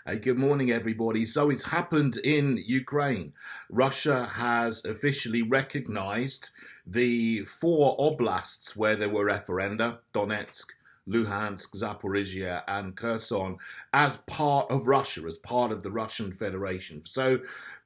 Hey, good morning, everybody. So it's happened in Ukraine. Russia has officially recognized the four oblasts where there were referenda, Donetsk, Luhansk, Zaporozhiye, and Kherson, as part of Russia, as part of the Russian Federation. So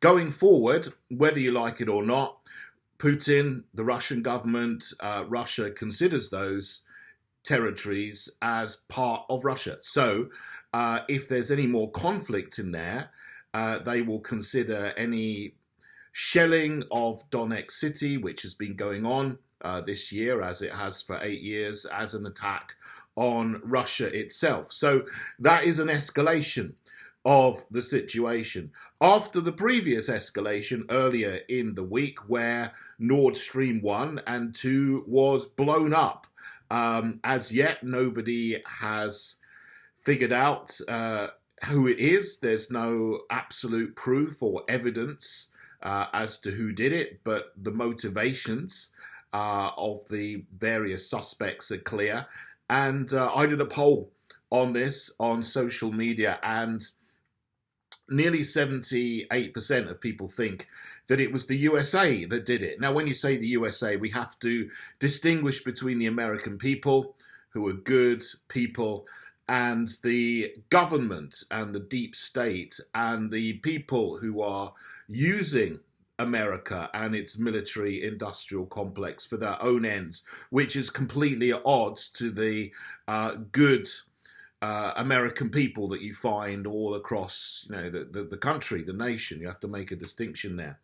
going forward, whether you like it or not, Putin, the Russian government, Russia considers those territories as part of Russia. So if there's any more conflict in there, they will consider any shelling of Donetsk city, which has been going on this year, as it has for 8 years, as an attack on Russia itself. So that is an escalation of the situation after the previous escalation earlier in the week, where Nord Stream 1 and 2 was blown up. As yet, nobody has figured out who it is. There's no absolute proof or evidence as to who did it, but the motivations of the various suspects are clear. And I did a poll on this on social media, and nearly 78% of people think that it was the USA that did it. Now, when you say the USA, we have to distinguish between the American people, who are good people, and the government and the deep state and the people who are using America and its military industrial complex for their own ends, which is completely at odds to the good American people that you find all across, the country, the nation. You have to make a distinction there.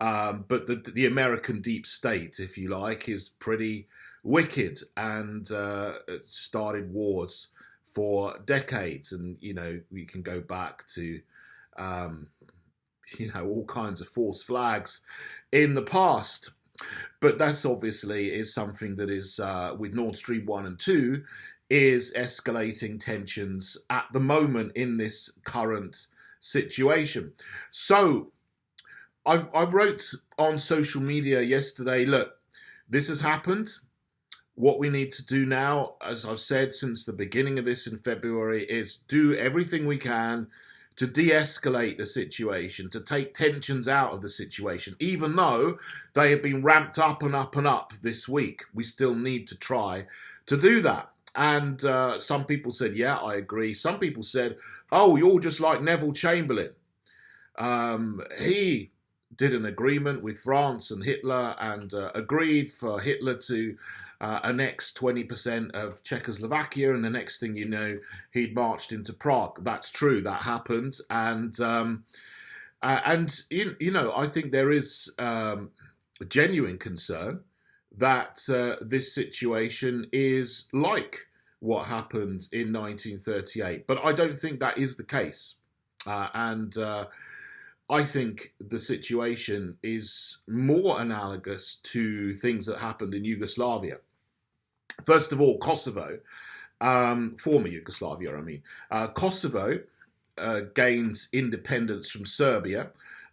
But the American deep state, if you like, is pretty wicked and started wars for decades. And, we can go back to, all kinds of false flags in the past. But that's obviously is something that is, with Nord Stream 1 and 2, is escalating tensions at the moment in this current situation. So I wrote on social media yesterday, look, this has happened. What we need to do now, as I've said since the beginning of this in February, is do everything we can to de-escalate the situation, to take tensions out of the situation. Even though they have been ramped up and up and up this week, we still need to try to do that. And some people said, yeah, I agree. Some people said, oh, you're just like Neville Chamberlain. He did an agreement with France and Hitler and agreed for Hitler to annex 20% of Czechoslovakia. And the next thing you know, he'd marched into Prague. That's true. That happened. And I think there is a genuine concern that this situation is like what happened in 1938. But I don't think that is the case. I think the situation is more analogous to things that happened in Yugoslavia. First of all, Kosovo, former Yugoslavia, Kosovo gained independence from Serbia.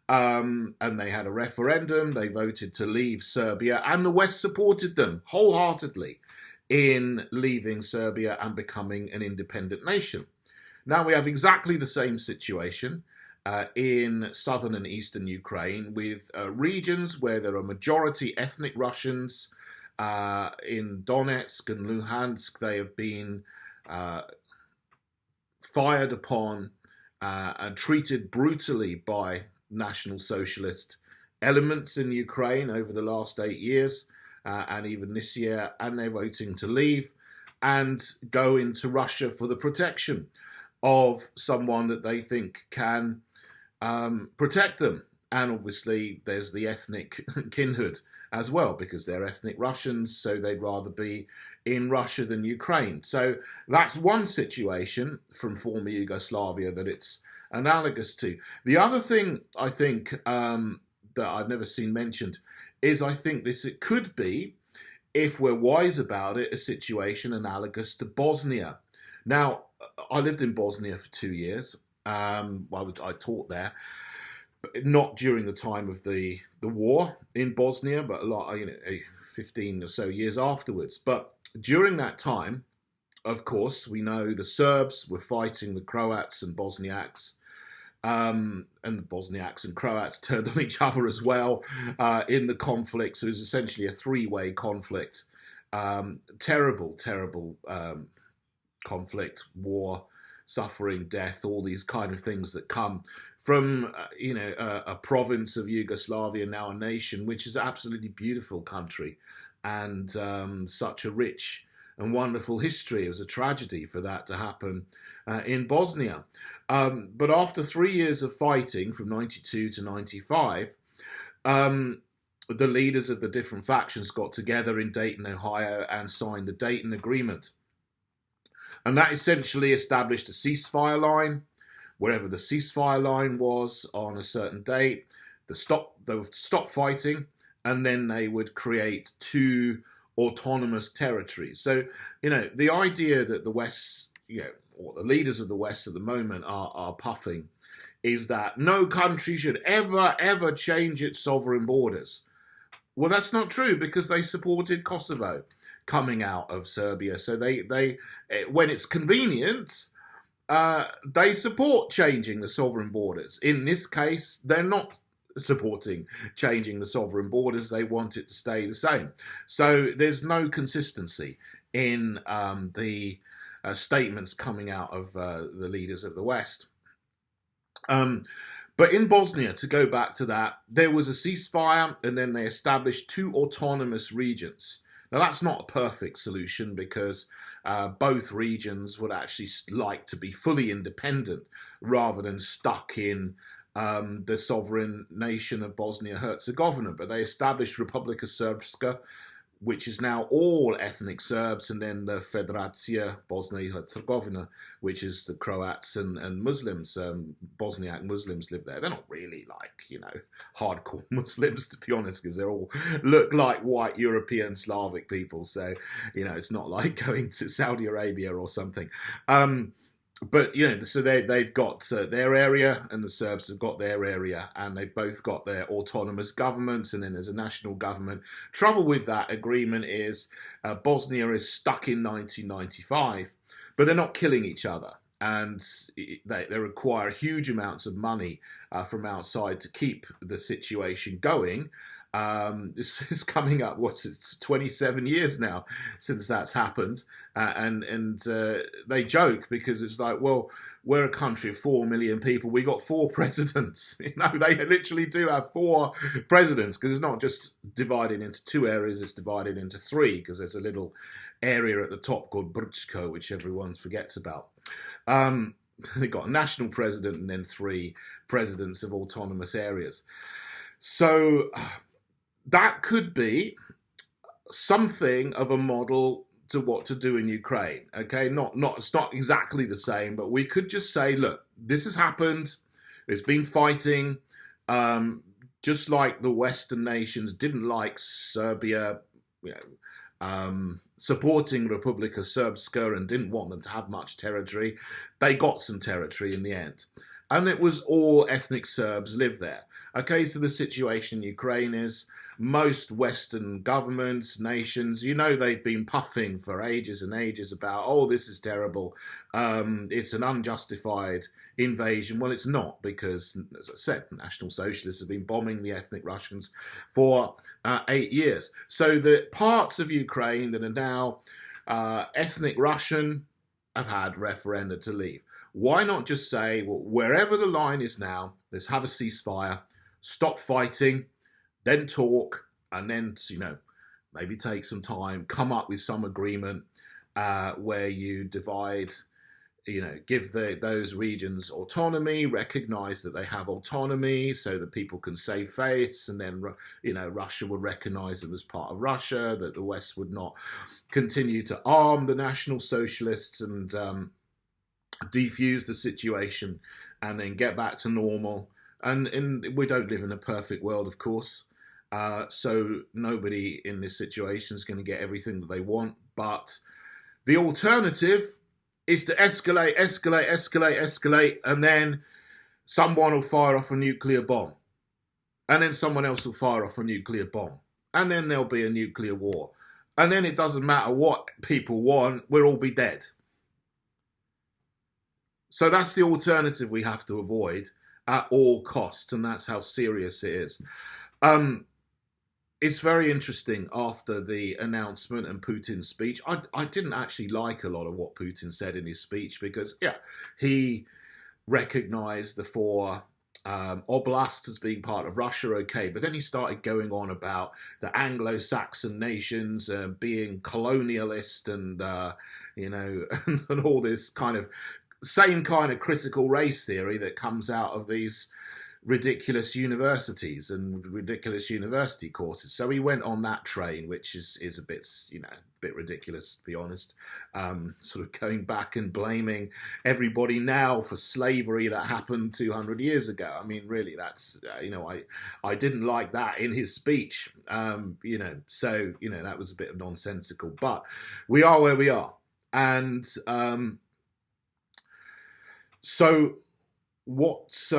And they had a referendum, they voted to leave Serbia, and the West supported them wholeheartedly in leaving Serbia and becoming an independent nation. Now we have exactly the same situation in southern and eastern Ukraine, with regions where there are majority ethnic Russians. In Donetsk and Luhansk, they have been fired upon and treated brutally by National Socialist elements in Ukraine over the last 8 years and even this year, and they're voting to leave and go into Russia for the protection of someone that they think can protect them. And obviously there's the ethnic kinhood as well, because they're ethnic Russians, so they'd rather be in Russia than Ukraine. So that's one situation from former Yugoslavia that it's analogous to. The other thing I think that I've never seen mentioned is I think it could be, if we're wise about it, a situation analogous to Bosnia. Now, I lived in Bosnia for 2 years. I taught there, but not during the time of the war in Bosnia, but 15 or so years afterwards. But during that time, of course, we know the Serbs were fighting the Croats and Bosniaks. And the Bosniaks and Croats turned on each other as well in the conflict. So it was essentially a three-way conflict. Terrible, terrible conflict, war, suffering, death, all these kind of things that come from, a province of Yugoslavia, now a nation, which is an absolutely beautiful country and such a rich and wonderful history. It was a tragedy for that to happen in Bosnia. But after 3 years of fighting, from 92 to 95, the leaders of the different factions got together in Dayton, Ohio, and signed the Dayton Agreement. And that essentially established a ceasefire line. Wherever the ceasefire line was on a certain date, they would stop fighting, and then they would create two autonomous territories. So, the idea that the West, or the leaders of the West at the moment are puffing, is that no country should ever change its sovereign borders. Well, that's not true, because they supported Kosovo coming out of Serbia. So they when it's convenient, they support changing the sovereign borders. In this case, they're not supporting changing the sovereign borders. They want it to stay the same. So there's no consistency in the statements coming out of the leaders of the West. But in Bosnia, to go back to that, there was a ceasefire, and then they established two autonomous regions. Now, that's not a perfect solution, because both regions would actually like to be fully independent rather than stuck in the sovereign nation of Bosnia-Herzegovina. But they established Republika Srpska, which is now all ethnic Serbs, and then the Federacija Bosnia-Herzegovina, which is the Croats and Muslims. Bosniak Muslims live there. They're not really hardcore Muslims, to be honest, because they all look like white European Slavic people. So, it's not like going to Saudi Arabia or something. But, so they've got their area, and the Serbs have got their area, and they've both got their autonomous governments, and then there's a national government. Trouble with that agreement is Bosnia is stuck in 1995, but they're not killing each other. And they require huge amounts of money from outside to keep the situation going. This is coming up, it's 27 years now since that's happened, and they joke, because it's like, well, we're a country of 4 million people, we got 4 presidents. They literally do have 4 presidents, because it's not just divided into 2 areas, it's divided into 3, because there's a little area at the top called Brčko, which everyone forgets about. They got a national president and then 3 presidents of autonomous areas. So that could be something of a model to what to do in Ukraine. Okay, it's not exactly the same, but we could just say, look, this has happened. There's been fighting. Just like the Western nations didn't like Serbia, supporting Republika Srpska and didn't want them to have much territory. They got some territory in the end. And it was all ethnic Serbs live there. Okay, so the situation in Ukraine is most Western governments, nations, they've been puffing for ages and ages about, oh, this is terrible. It's an unjustified invasion. Well, it's not, because, as I said, National Socialists have been bombing the ethnic Russians for 8 years. So the parts of Ukraine that are now ethnic Russian have had referenda to leave. Why not just say, well, wherever the line is now, let's have a ceasefire, stop fighting, then talk, and then, maybe take some time, come up with some agreement where you divide, give those regions autonomy, recognize that they have autonomy so that people can save face, and then, Russia would recognize them as part of Russia, that the West would not continue to arm the National Socialists and defuse the situation, and then get back to normal. And we don't live in a perfect world, of course. So nobody in this situation is going to get everything that they want. But the alternative is to escalate, and then someone will fire off a nuclear bomb. And then someone else will fire off a nuclear bomb. And then there'll be a nuclear war. And then it doesn't matter what people want, we'll all be dead. So that's the alternative we have to avoid at all costs, and that's how serious it is. Um, it's very interesting after the announcement and Putin's speech. I didn't actually like a lot of what Putin said in his speech because, yeah, he recognized the four oblasts as being part of Russia, okay, but then he started going on about the Anglo-Saxon nations being colonialist and, and all this kind of same kind of critical race theory that comes out of these ridiculous universities and ridiculous university courses. So he went on that train, which is a bit ridiculous, to be honest. Sort of going back and blaming everybody now for slavery that happened 200 years ago. I mean, really, that's I didn't like that in his speech. So that was a bit of nonsensical. But we are where we are, and so what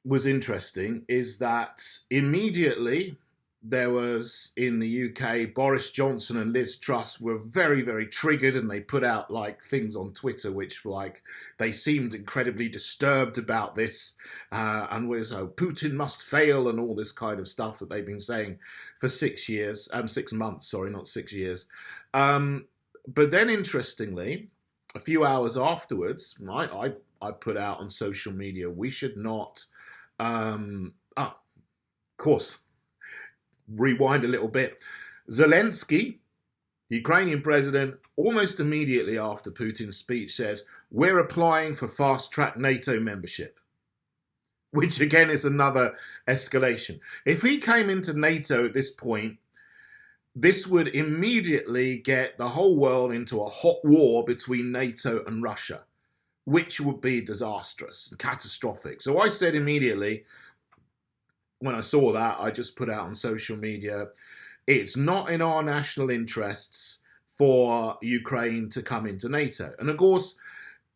was interesting is that immediately there was, in the UK, Boris Johnson and Liz Truss were very, very triggered, and they put out like things on Twitter which like they seemed incredibly disturbed about this and was Putin must fail and all this kind of stuff that they've been saying for 6 years, 6 months, sorry, not 6 years. But then interestingly, a few hours afterwards, I put out on social media, we should not of course, rewind a little bit. Zelensky, the Ukrainian president, almost immediately after Putin's speech says, we're applying for fast-track NATO membership, which again is another escalation. If he came into NATO at this point, this would immediately get the whole world into a hot war between NATO and Russia, which would be disastrous and catastrophic. So I said immediately, when I saw that, I just put out on social media, it's not in our national interests for Ukraine to come into NATO. And of course,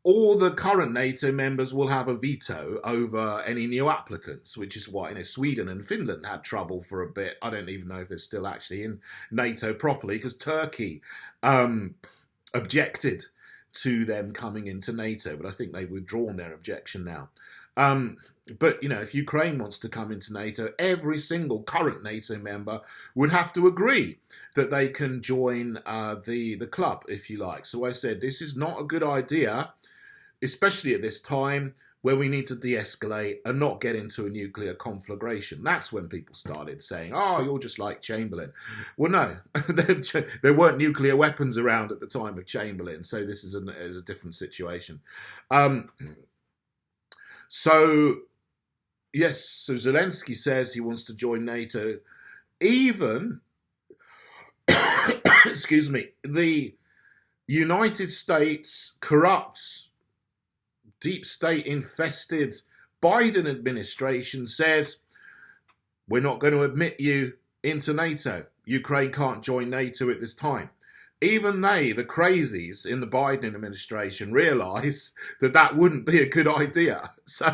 all the current NATO members will have a veto over any new applicants, which is why Sweden and Finland had trouble for a bit. I don't even know if they're still actually in NATO properly, because Turkey objected to them coming into NATO, but I think they've withdrawn their objection now. But, if Ukraine wants to come into NATO, every single current NATO member would have to agree that they can join the club, if you like. So I said, this is not a good idea, especially at this time where we need to de-escalate and not get into a nuclear conflagration. That's when people started saying, oh, you're just like Chamberlain. Well, no, there weren't nuclear weapons around at the time of Chamberlain, so this is a different situation. So Zelensky says he wants to join NATO. Even, excuse me, the United States corrupt, deep state infested Biden administration says, we're not going to admit you into NATO. Ukraine can't join NATO at this time. Even they, the crazies in the Biden administration, realise that that wouldn't be a good idea. So,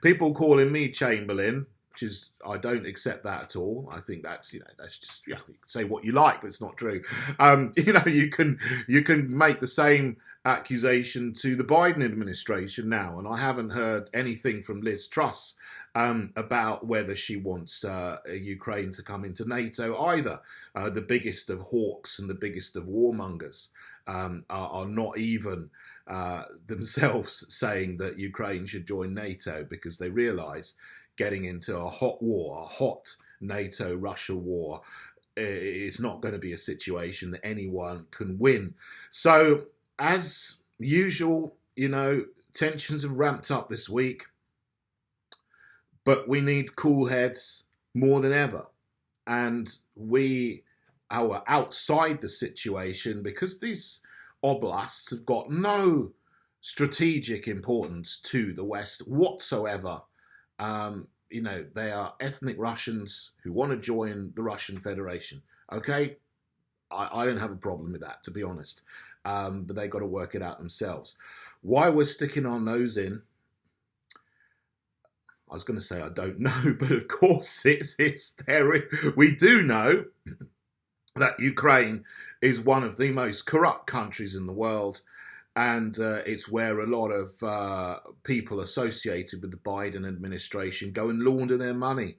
people calling me Chamberlain, which is, I don't accept that at all. I think that's, that's just, you can say what you like, but it's not true. You can make the same accusation to the Biden administration now, and I haven't heard anything from Liz Truss about whether she wants Ukraine to come into NATO either. The biggest of hawks and the biggest of warmongers are not even themselves saying that Ukraine should join NATO, because they realise getting into a hot NATO-Russia war, is not going to be a situation that anyone can win. So, as usual, tensions have ramped up this week, but we need cool heads more than ever. And we are outside the situation because these oblasts have got no strategic importance to the West whatsoever. They are ethnic Russians who want to join the Russian Federation. Okay, I don't have a problem with that, to be honest. But they got to work it out themselves. Why we're sticking our nose in, I was going to say I don't know, but of course it's there. We do know that Ukraine is one of the most corrupt countries in the world, And it's where a lot of people associated with the Biden administration go and launder their money.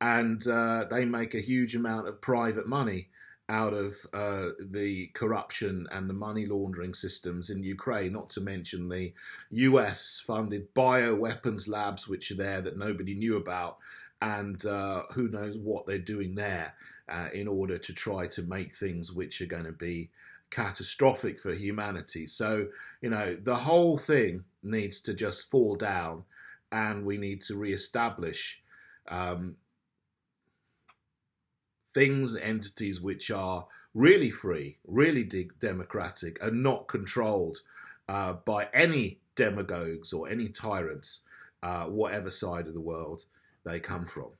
And they make a huge amount of private money out of the corruption and the money laundering systems in Ukraine, not to mention the US funded bioweapons labs which are there that nobody knew about, and who knows what they're doing there in order to try to make things which are going to be catastrophic for humanity. So, you know, the whole thing needs to just fall down, and we need to reestablish things, entities which are really free, really democratic, and not controlled by any demagogues or any tyrants, whatever side of the world they come from.